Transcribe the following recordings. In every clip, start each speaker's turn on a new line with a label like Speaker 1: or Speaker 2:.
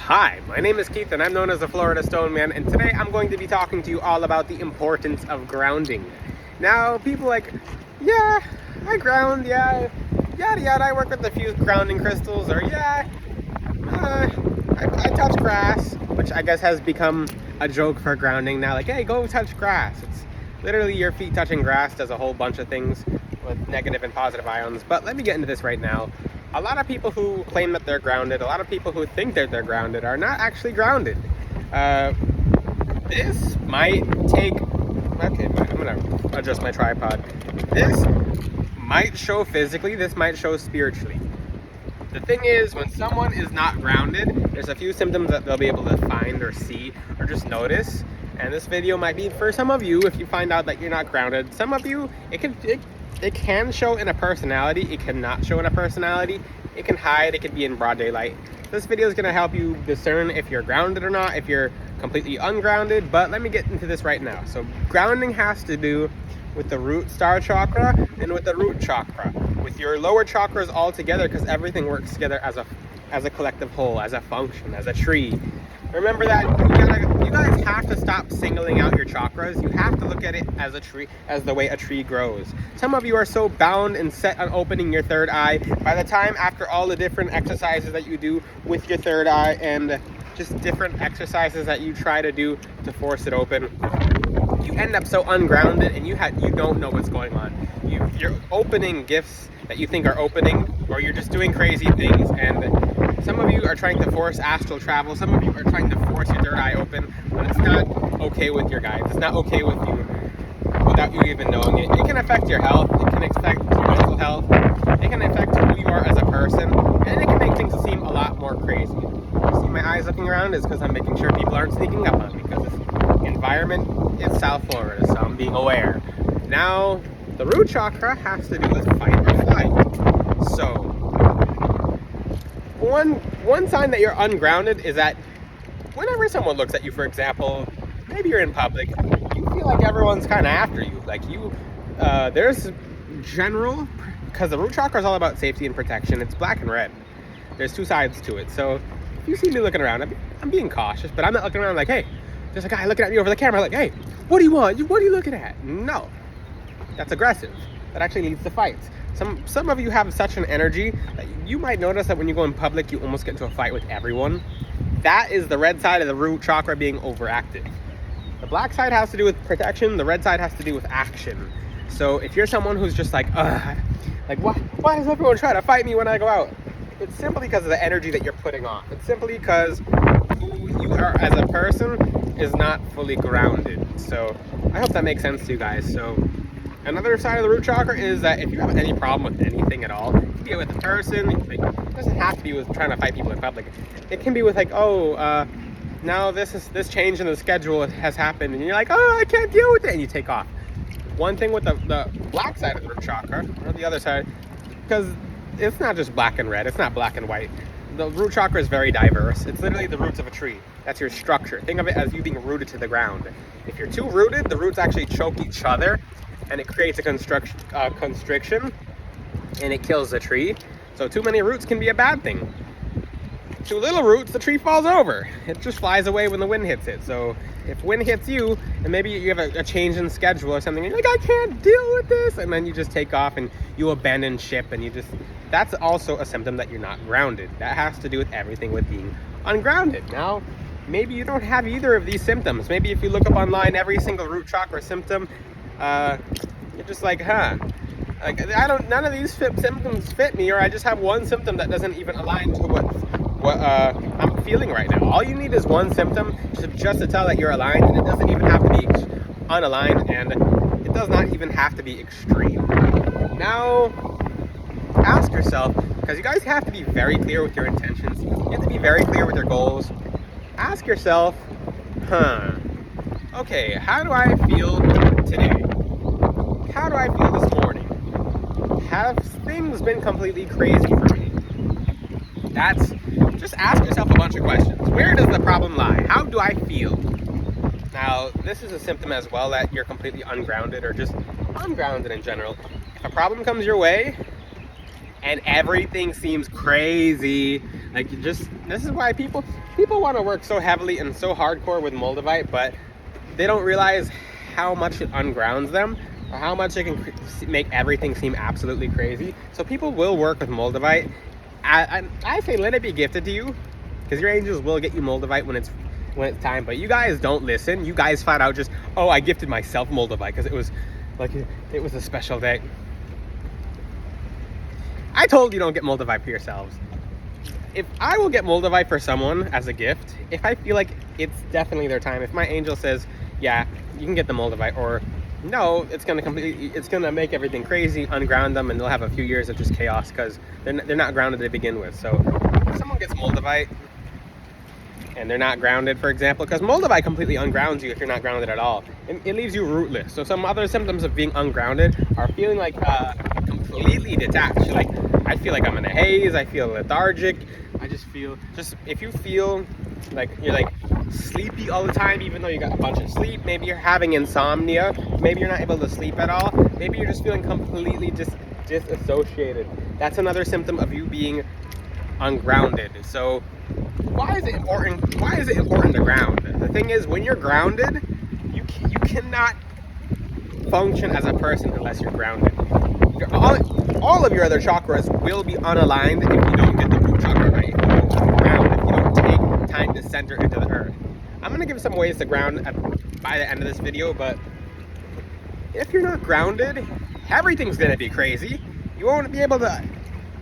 Speaker 1: Hi, my name is Keith and I'm known as the Florida Stone Man, and today I'm going to be talking to you all about the importance of grounding. Now, people like, yeah, I ground, yeah, yada yada, I work with a few grounding crystals, or yeah, I touch grass, which I guess has become a joke for grounding now, like, hey, go touch grass. It's literally your feet touching grass does a whole bunch of things with negative and positive ions, but let me get into this right now. A lot of people who claim that they're grounded, a lot of people who think that they're grounded are not actually grounded. This might take, okay, I'm gonna adjust my tripod. This might show physically, this might show spiritually. The thing is, when someone is not grounded, there's a few symptoms that they'll be able to find or see or just notice. And this video might be for some of you if you find out that you're not grounded. Some of you, it can show in a personality, it cannot show in a personality, it can hide, it can be in broad daylight. This video is going to help you discern if you're grounded or not, if you're completely ungrounded, but let me get into this right now. So grounding has to do with the root star chakra and with the root chakra, with your lower chakras all together, because everything works together as a collective whole, as a function, as a tree. Remember that you guys have to stop singling out your chakras. You have to look at it as a tree, as the way a tree grows. Some of you are so bound and set on opening your third eye. By the time, after all the different exercises that you do with your third eye and just different exercises that you try to do to force it open, you end up so ungrounded and you don't know what's going on. You're opening gifts that you think are opening, or you're just doing crazy things, and some of you are trying to force astral travel, some of you are trying to force your third eye open, when it's not okay with your guides, it's not okay with you without you even knowing it. It can affect your health, it can affect your mental health, it can affect who you are as a person, and it can make things seem a lot more crazy. You see my eyes looking around is because I'm making sure people aren't sneaking up on me, because this environment is South Florida, so I'm being aware. Now, the root chakra has to do with fight or flight. So, one sign that you're ungrounded is that whenever someone looks at you, for example, maybe you're in public, you feel like everyone's kind of after you. Like there's general, because the root chakra is all about safety and protection. It's black and red. There's two sides to it. So if you see me looking around, I'm being cautious, but I'm not looking around like, hey, there's a guy looking at me over the camera like, hey, what do you want? What are you looking at? No, that's aggressive. That actually leads to fights. Some of you have such an energy that you might notice that when you go in public, you almost get into a fight with everyone. That is the red side of the root chakra being overactive. The black side has to do with protection. The red side has to do with action. So if you're someone who's just like why does everyone try to fight me when I go out? It's simply because of the energy that you're putting off. It's simply because who you are as a person is not fully grounded. So I hope that makes sense to you guys. So another side of the root chakra is that if you have any problem with anything at all, it can be with a person, it doesn't have to be with trying to fight people in public. It can be with like, now this change in the schedule has happened, and you're like, I can't deal with it, and you take off. One thing with the black side of the root chakra, or the other side, because it's not just black and red, it's not black and white. The root chakra is very diverse. It's literally the roots of a tree. That's your structure. Think of it as you being rooted to the ground. If you're too rooted, the roots actually choke each other, and it creates a constriction, and it kills the tree. So too many roots can be a bad thing. Too little roots, the tree falls over. It just flies away when the wind hits it. So if wind hits you, and maybe you have a change in schedule or something, and you're like, I can't deal with this, and then you just take off and you abandon ship, and that's also a symptom that you're not grounded. That has to do with everything with being ungrounded. Now, maybe you don't have either of these symptoms. Maybe if you look up online every single root chakra symptom, you're just like, like none of these symptoms fit me, or I just have one symptom that doesn't even align to what I'm feeling right now. All you need is one symptom just to tell that you're aligned, and it doesn't even have to be unaligned, and it does not even have to be extreme. Now, ask yourself, because you guys have to be very clear with your intentions, you have to be very clear with your goals. Ask yourself, okay, how do I feel today? How do I feel this morning? Have things been completely crazy for me? Just ask yourself a bunch of questions. Where does the problem lie? How do I feel? Now, this is a symptom as well that you're completely ungrounded, or just ungrounded in general. If a problem comes your way and everything seems crazy, Like, this is why people want to work so heavily and so hardcore with Moldavite, but they don't realize how much it ungrounds them, or how much it can make everything seem absolutely crazy. So people will work with Moldavite. I say let it be gifted to you, because your angels will get you Moldavite when it's time. But you guys don't listen. You guys flat out just, oh, I gifted myself Moldavite because it was a special day. I told you don't get Moldavite for yourselves. If I will get Moldavite for someone as a gift, if I feel like it's definitely their time, if my angel says, yeah, you can get the Moldavite, or no, it's gonna make everything crazy, unground them, and they'll have a few years of just chaos because they're not grounded to begin with. So if someone gets Moldavite and they're not grounded, for example, because Moldavite completely ungrounds you if you're not grounded at all. It leaves you rootless. So some other symptoms of being ungrounded are feeling like completely detached. Like, I feel like I'm in a haze, I feel lethargic, I just feel, if you feel like you're like sleepy all the time, even though you got a bunch of sleep, maybe you're having insomnia, maybe you're not able to sleep at all, maybe you're just feeling completely disassociated. That's another symptom of you being ungrounded. So why is it important to ground? The thing is, when you're grounded, you cannot function as a person unless you're grounded. All of your other chakras will be unaligned if you don't get the root chakra right, if you don't ground, if you don't take time to center into the earth. I'm going to give some ways to ground by the end of this video, but if you're not grounded, everything's going to be crazy. You won't be able to,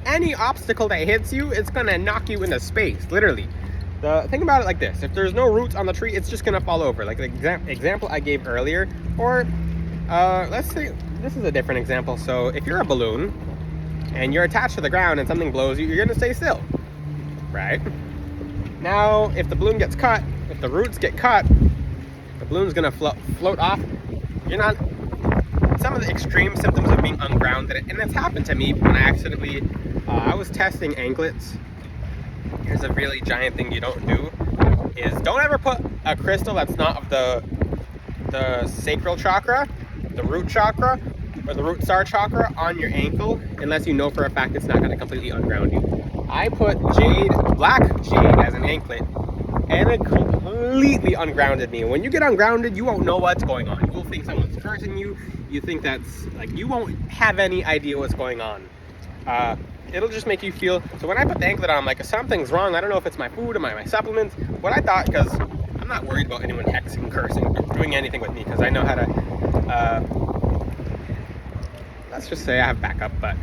Speaker 1: any obstacle that hits you, it's going to knock you into space, literally. Think about it like this: if there's no roots on the tree, it's just going to fall over. Like the example I gave earlier, or let's say, this is a different example. So if you're a balloon and you're attached to the ground and something blows you, you're going to stay still, right? Now, if the balloon gets cut, if the roots get cut, the balloon's going to float off. You're not, some of the extreme symptoms of being ungrounded, and it's happened to me when I accidentally, I was testing anklets. Here's a really giant thing you don't do, is don't ever put a crystal that's not of the sacral chakra, the root chakra, or the root star chakra on your ankle unless you know for a fact it's not going to completely unground you. I put black jade as an anklet, and it completely ungrounded me. When you get ungrounded, you won't know what's going on. You will think someone's cursing you. You think that's, like, you won't have any idea what's going on. It'll just make you feel, so when I put the anklet on, I'm like, something's wrong. I don't know if it's my food or my supplements. What I thought, because I'm not worried about anyone hexing, cursing, or doing anything with me, because I know how to, let's just say I have backup. But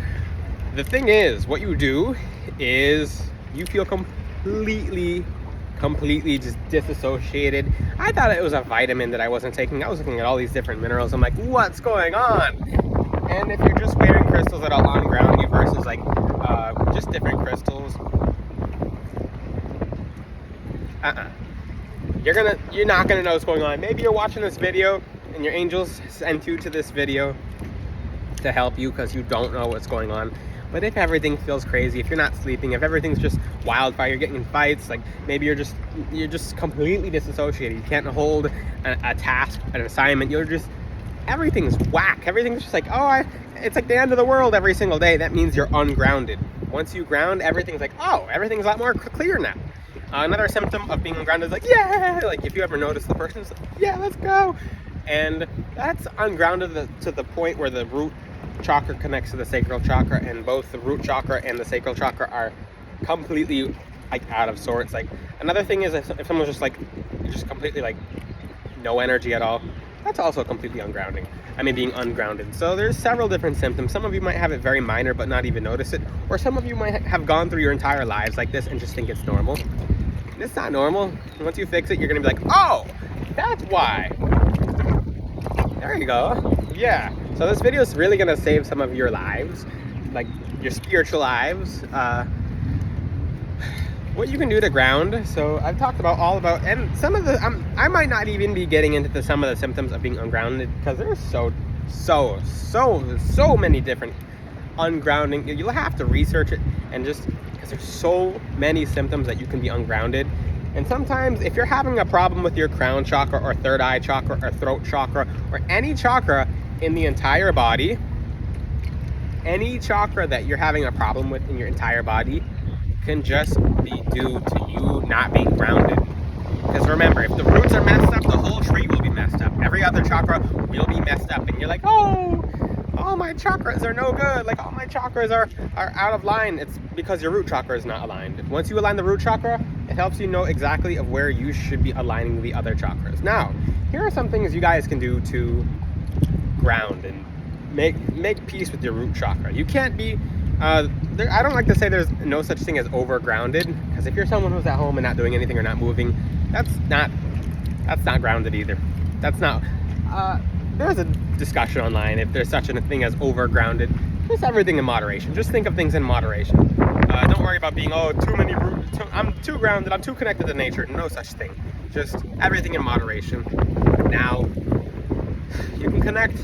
Speaker 1: the thing is, what you do is you feel completely just disassociated. I thought it was a vitamin that I wasn't taking. I was looking at all these different minerals. I'm like, what's going on? And if you're just wearing crystals that are unground you versus like just different crystals, you're not gonna know what's going on. Maybe you're watching this video and your angels sent you to this video to help you because you don't know what's going on. But if everything feels crazy, if you're not sleeping, if everything's just wildfire, you're getting in fights, like maybe you're just completely disassociated. You can't hold a task, an assignment. Everything's whack. Everything's just like, it's like the end of the world every single day. That means you're ungrounded. Once you ground, everything's like, everything's a lot more clear now. Another symptom of being ungrounded is like, yeah, like if you ever notice the person's like, yeah, let's go. And that's ungrounded to the point where the root chakra connects to the sacral chakra, and both the root chakra and the sacral chakra are completely like out of sorts. Like, another thing is if someone's just like, just completely like no energy at all, that's also completely ungrounding. Being ungrounded. So there's several different symptoms. Some of you might have it very minor but not even notice it, or some of you might have gone through your entire lives like this and just think it's normal. And it's not normal. Once you fix it, you're gonna be like, oh, that's why. There you go. Yeah. So this video is really gonna save some of your lives, like your spiritual lives. What you can do to ground. So I've talked about and some of the, I might not even be getting into some of the symptoms of being ungrounded because there's so many different ungrounding. You'll have to research it, and just because there's so many symptoms that you can be ungrounded. And sometimes if you're having a problem with your crown chakra or third eye chakra or throat chakra or any chakra in the entire body, any chakra that you're having a problem with in your entire body can just be due to you not being grounded. Because remember, if the roots are messed up, the whole tree will be messed up. Every other chakra will be messed up. And you're like, oh, all my chakras are no good. Like, all my chakras are out of line. It's because your root chakra is not aligned. Once you align the root chakra, it helps you know exactly of where you should be aligning the other chakras. Now, here are some things you guys can do to ground and make peace with your root chakra. You can't be I don't like to say there's no such thing as over grounded, because if you're someone who's at home and not doing anything or not moving, that's not grounded either. That's not there's a discussion online if there's such a thing as over grounded. Just everything in moderation. Just think of things in moderation. Don't worry about being I'm too grounded, I'm too connected to nature. No such thing. Just everything in moderation. Now you can connect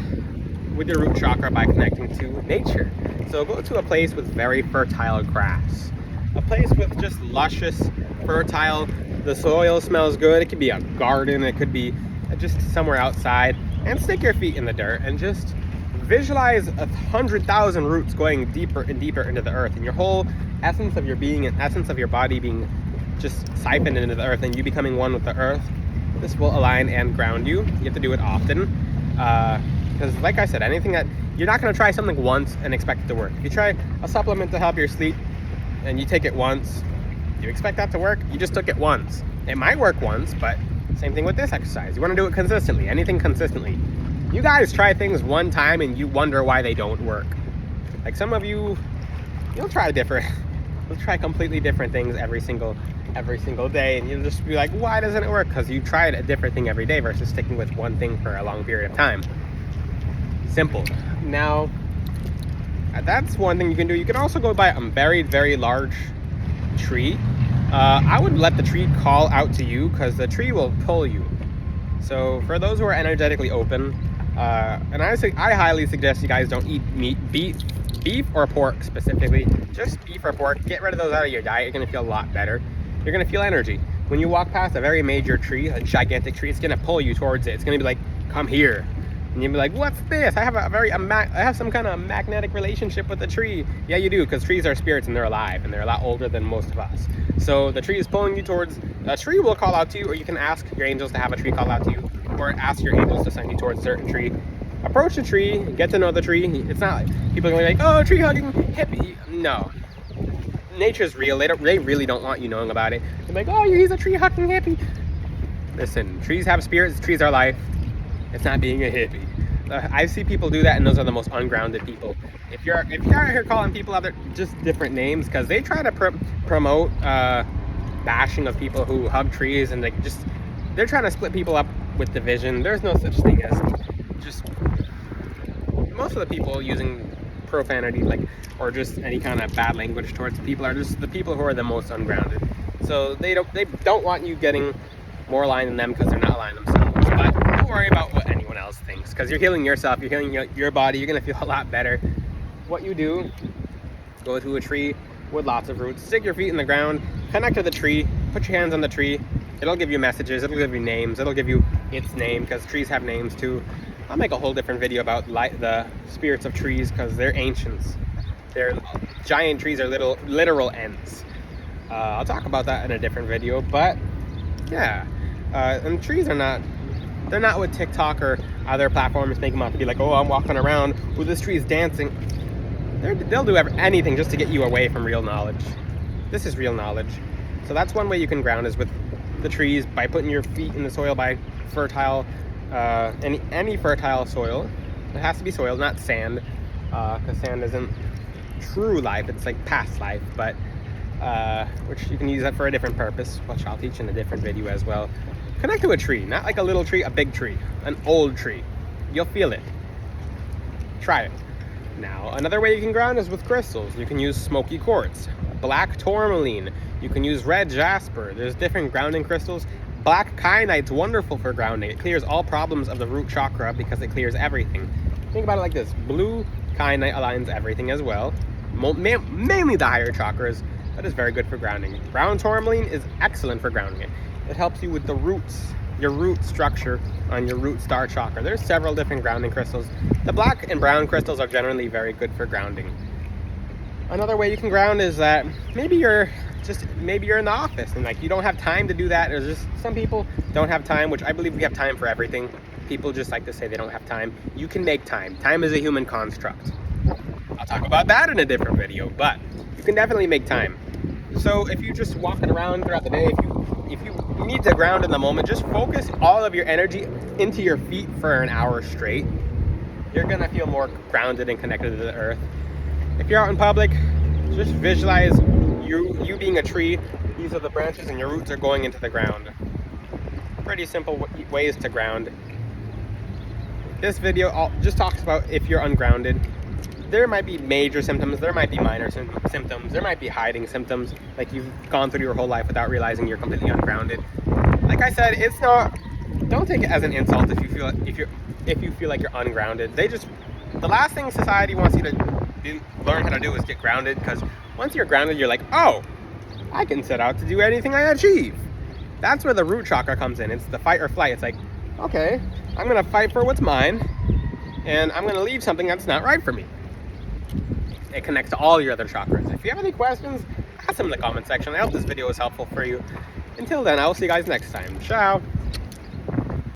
Speaker 1: with your root chakra by connecting to nature. So go to a place with very fertile grass, a place with just luscious, fertile, the soil smells good. It could be a garden, it could be just somewhere outside, and stick your feet in the dirt and just visualize 100,000 roots going deeper and deeper into the earth, and your whole essence of your being and essence of your body being just siphoned into the earth, and you becoming one with the earth. This will align and ground you. You have to do it often. Because like I said, anything that you're not going to try something once and expect it to work. If you try a supplement to help your sleep and you take it once, you expect that to work? You just took it once. It might work once, but same thing with this exercise. You want to do it consistently, anything consistently. You guys try things one time and you wonder why they don't work. Like some of you'll try completely different things every single day, and you'll just be like, why doesn't it work? Because you tried a different thing every day versus sticking with one thing for a long period of time. Simple. Now, that's one thing you can do. You can also go buy a very, very large tree. I would let the tree call out to you, because the tree will pull you. So for those who are energetically open, and I highly suggest you guys don't eat meat, beef or pork specifically. Just beef or pork. Get rid of those out of your diet. You're going to feel a lot better. You're going to feel energy. When you walk past a very major tree, a gigantic tree, it's going to pull you towards it. It's going to be like, come here. And you'll be like, what's this? I have some kind of magnetic relationship with the tree. Yeah, you do, because trees are spirits and they're alive, and they're a lot older than most of us. So the tree is pulling you towards, a tree will call out to you, or you can ask your angels to have a tree call out to you, or ask your angels to send you towards a certain tree. Approach the tree, get to know the tree. It's not like people are going like, oh, tree hugging hippie. No. Nature's real. They really don't want you knowing about it. They're like, oh, he's a tree hugging hippie. Listen, trees have spirits, trees are life. It's not being a hippie. I see people do that, and those are the most ungrounded people. If you're out here calling people other just different names, because they try to promote bashing of people who hug trees, and they're trying to split people up with division. There's no such thing as just most of the people using profanity, or just any kind of bad language towards people, are just the people who are the most ungrounded. So they don't want you getting more aligned than them, because they're not aligned themselves. But don't worry about what anyone else thinks, because you're healing yourself, you're healing your body, you're going to feel a lot better. What you do, go to a tree with lots of roots, stick your feet in the ground, connect to the tree, put your hands on the tree. It'll give you messages, it'll give you names, it'll give you its name, because trees have names too. I'll make a whole different video about the spirits of trees, because they're ancients. They're giant trees are literal ends. I'll talk about that in a different video, but yeah. And trees are they're not what TikTok or other platforms make them out to be like, oh, I'm walking around, oh, this tree is dancing. They'll do anything just to get you away from real knowledge. This is real knowledge. So that's one way you can ground, is with the trees, by putting your feet in the soil, by fertile, any fertile soil. It has to be soil, not sand, because sand isn't true life, it's like past life, but which you can use that for a different purpose, which I'll teach in a different video as well. Connect to a tree, not like a little tree, a big tree, an old tree. You'll feel it. Try it. Now, another way you can ground is with crystals. You can use smoky quartz, black tourmaline. You can use red jasper. There's different grounding crystals. Black kyanite's wonderful for grounding. It clears all problems of the root chakra, because it clears everything. Think about it like this. Blue kyanite aligns everything as well. Mainly the higher chakras. That is very good for grounding. Brown tourmaline is excellent for grounding it. It helps you with the roots, your root structure on your root star chakra. There's several different grounding crystals. The black and brown crystals are generally very good for grounding. Another way you can ground is that maybe you're just maybe you're in the office and like you don't have time to do that. There's just some people don't have time, which I believe we have time for everything. People just like to say they don't have time. You can make time. Time is a human construct. I'll talk about that in a different video, but you can definitely make time. So if you're just walking around throughout the day, if you need to ground in the moment, just focus all of your energy into your feet for an hour straight. You're gonna feel more grounded and connected to the earth. If you're out in public, just visualize you being a tree. These are the branches and your roots are going into the ground. Pretty simple ways to ground. This video just talks about if you're ungrounded. There might be major symptoms, there might be minor symptoms, there might be hiding symptoms, like you've gone through your whole life without realizing you're completely ungrounded. Like I said, it's not, don't take it as an insult if you feel like you're ungrounded. The last thing society wants you to learn how to do is get grounded, because once you're grounded, you're like, oh, I can set out to do anything I achieve. That's where the root chakra comes in. It's the fight or flight. It's like, okay, I'm gonna fight for what's mine, and I'm gonna leave something that's not right for me. It connects to all your other chakras. If you have any questions, ask them in the comment section. I hope this video was helpful for you. Until then, I will see you guys next time. Ciao.